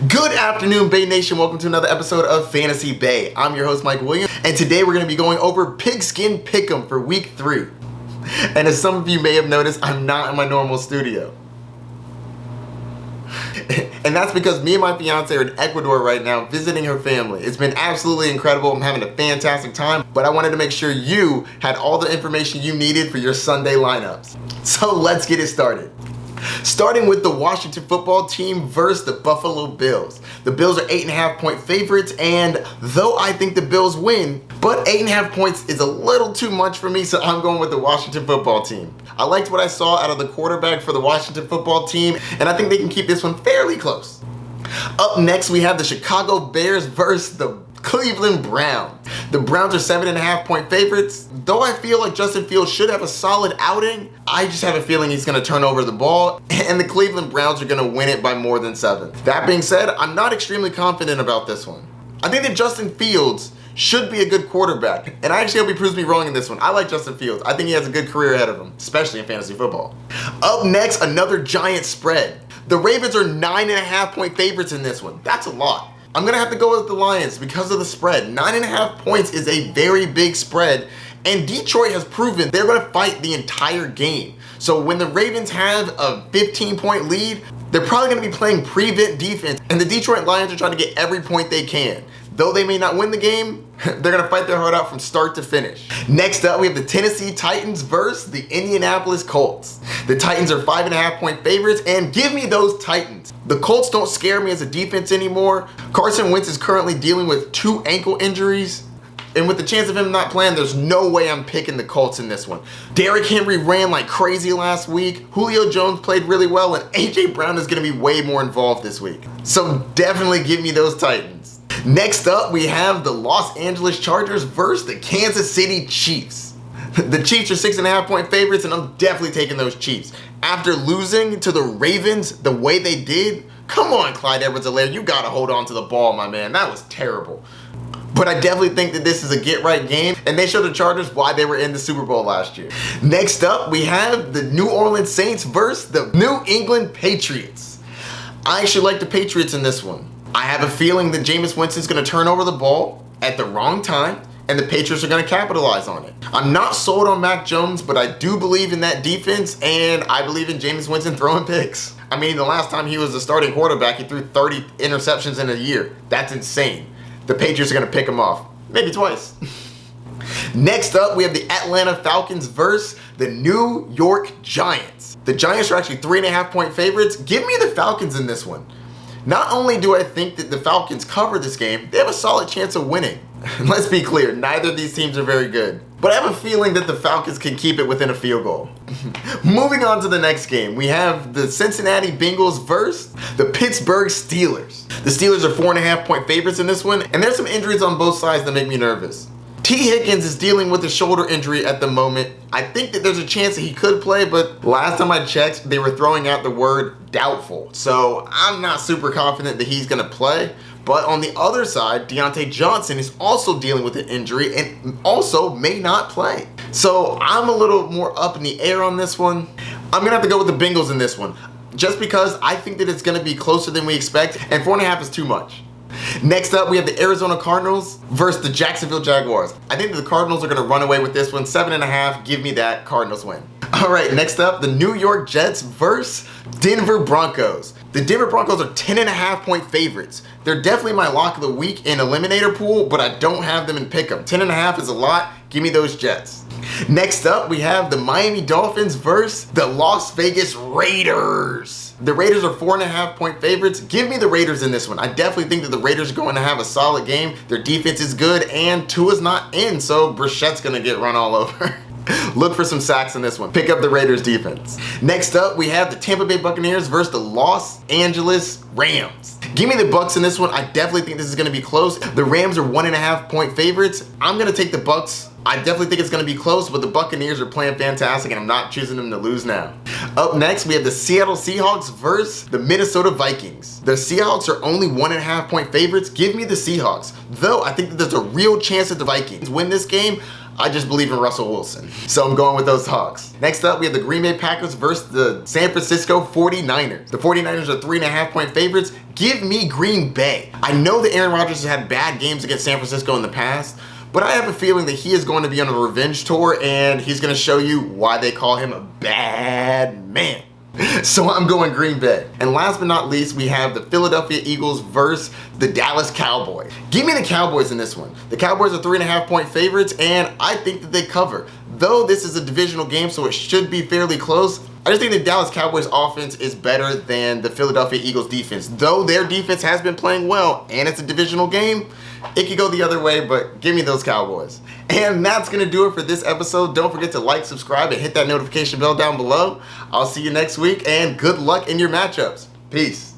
Good afternoon, Bay Nation. Welcome to another episode of Fantasy Bay. I'm your host, Mike Williams, and today we're going to be going over Pigskin Pick'em for week 3. And as some of you may have noticed, I'm not in my normal studio. And that's because me and my fiance are in Ecuador right now visiting her family. It's been absolutely incredible. I'm having a fantastic time, but I wanted to make sure you had all the information you needed for your Sunday lineups. So let's get it started. Starting with the Washington football team versus the Buffalo Bills. The Bills are 8.5-point favorites, and though I think the Bills win, but 8.5 points is a little too much for me, so I'm going with the Washington football team. I liked what I saw out of the quarterback for the Washington football team, and I think they can keep this one fairly close. Up next, we have the Chicago Bears versus the Cleveland Browns. The Browns are 7.5-point favorites. Though I feel like Justin Fields should have a solid outing, I just have a feeling he's going to turn over the ball, and the Cleveland Browns are going to win it by more than 7. That being said, I'm not extremely confident about this one. I think that Justin Fields should be a good quarterback, and I actually hope he proves me wrong in this one. I like Justin Fields. I think he has a good career ahead of him, especially in fantasy football. Up next, another giant spread. The Ravens are 9.5-point favorites in this one. That's a lot. I'm going to have to go with the Lions because of the spread. 9.5 points is a very big spread, and Detroit has proven they're going to fight the entire game. So when the Ravens have a 15-point lead, they're probably going to be playing prevent defense, and the Detroit Lions are trying to get every point they can. Though they may not win the game, they're going to fight their heart out from start to finish. Next up, we have the Tennessee Titans versus the Indianapolis Colts. The Titans are 5.5-point favorites, and give me those Titans. The Colts don't scare me as a defense anymore. Carson Wentz is currently dealing with 2 ankle injuries, and with the chance of him not playing, there's no way I'm picking the Colts in this one. Derrick Henry ran like crazy last week. Julio Jones played really well, and A.J. Brown is going to be way more involved this week. So definitely give me those Titans. Next up, we have the Los Angeles Chargers versus the Kansas City Chiefs. The Chiefs are 6.5-point favorites, and I'm definitely taking those Chiefs. After losing to the Ravens the way they did, come on, Clyde Edwards-Helaire, you gotta hold on to the ball, my man. That was terrible. But I definitely think that this is a get-right game, and they showed the Chargers why they were in the Super Bowl last year. Next up, we have the New Orleans Saints versus the New England Patriots. I actually like the Patriots in this one. I have a feeling that Jameis Winston's going to turn over the ball at the wrong time, and the Patriots are going to capitalize on it. I'm not sold on Mac Jones, but I do believe in that defense, and I believe in Jameis Winston throwing picks. I mean, the last time he was the starting quarterback, he threw 30 interceptions in a year. That's insane. The Patriots are going to pick him off. Maybe twice. Next up, we have the Atlanta Falcons versus the New York Giants. The Giants are actually 3.5-point favorites. Give me the Falcons in this one. Not only do I think that the Falcons cover this game, they have a solid chance of winning. Let's be clear, neither of these teams are very good. But I have a feeling that the Falcons can keep it within a field goal. Moving on to the next game, we have the Cincinnati Bengals versus the Pittsburgh Steelers. The Steelers are 4.5-point favorites in this one, and there's some injuries on both sides that make me nervous. T. Higgins is dealing with a shoulder injury at the moment. I think that there's a chance that he could play, but last time I checked, they were throwing out the word doubtful. So I'm not super confident that he's going to play. But on the other side, Deontay Johnson is also dealing with an injury and also may not play. So I'm a little more up in the air on this one. I'm going to have to go with the Bengals in this one, just because I think that it's going to be closer than we expect, and 4.5 is too much. Next up, we have the Arizona Cardinals versus the Jacksonville Jaguars. I think that the Cardinals are going to run away with this one. 7.5, give me that. Cardinals win. All right, next up, the New York Jets versus Denver Broncos. The Denver Broncos are 10.5-point favorites. They're definitely my lock of the week in Eliminator Pool, but I don't have them in Pick'em. 10.5 is a lot. Give me those Jets. Next up, we have the Miami Dolphins versus the Las Vegas Raiders. The Raiders are 4.5-point favorites. Give me the Raiders in this one. I definitely think that the Raiders are going to have a solid game. Their defense is good, and Tua's not in, so Brissett's going to get run all over. Look for some sacks in this one. Pick up the Raiders defense. Next up, we have the Tampa Bay Buccaneers versus the Los Angeles Rams. Give me the Bucks in this one. I definitely think this is going to be close. The Rams are 1.5-point favorites. I'm going to take the Bucks I definitely think it's going to be close, but the Buccaneers are playing fantastic and I'm not choosing them to lose now. Up next, we have the Seattle Seahawks versus the Minnesota Vikings. The Seahawks are only 1.5 point favorites. Give me the Seahawks. Though I think that there's a real chance that the Vikings win this game. I just believe in Russell Wilson. So I'm going with those Hawks. Next up, we have the Green Bay Packers versus the San Francisco 49ers. The 49ers are 3.5 point favorites. Give me Green Bay. I know that Aaron Rodgers has had bad games against San Francisco in the past, but I have a feeling that he is going to be on a revenge tour and he's going to show you why they call him a bad man. So I'm going Green Bay. And last but not least, we have the Philadelphia Eagles versus the Dallas Cowboys. Give me the Cowboys in this one. The Cowboys are 3.5 point favorites and I think that they cover. Though this is a divisional game, so it should be fairly close, I just think the Dallas Cowboys offense is better than the Philadelphia Eagles defense. Though their defense has been playing well and it's a divisional game, it could go the other way, but give me those Cowboys. And that's going to do it for this episode. Don't forget to like, subscribe, and hit that notification bell down below. I'll see you next week, and good luck in your matchups. Peace.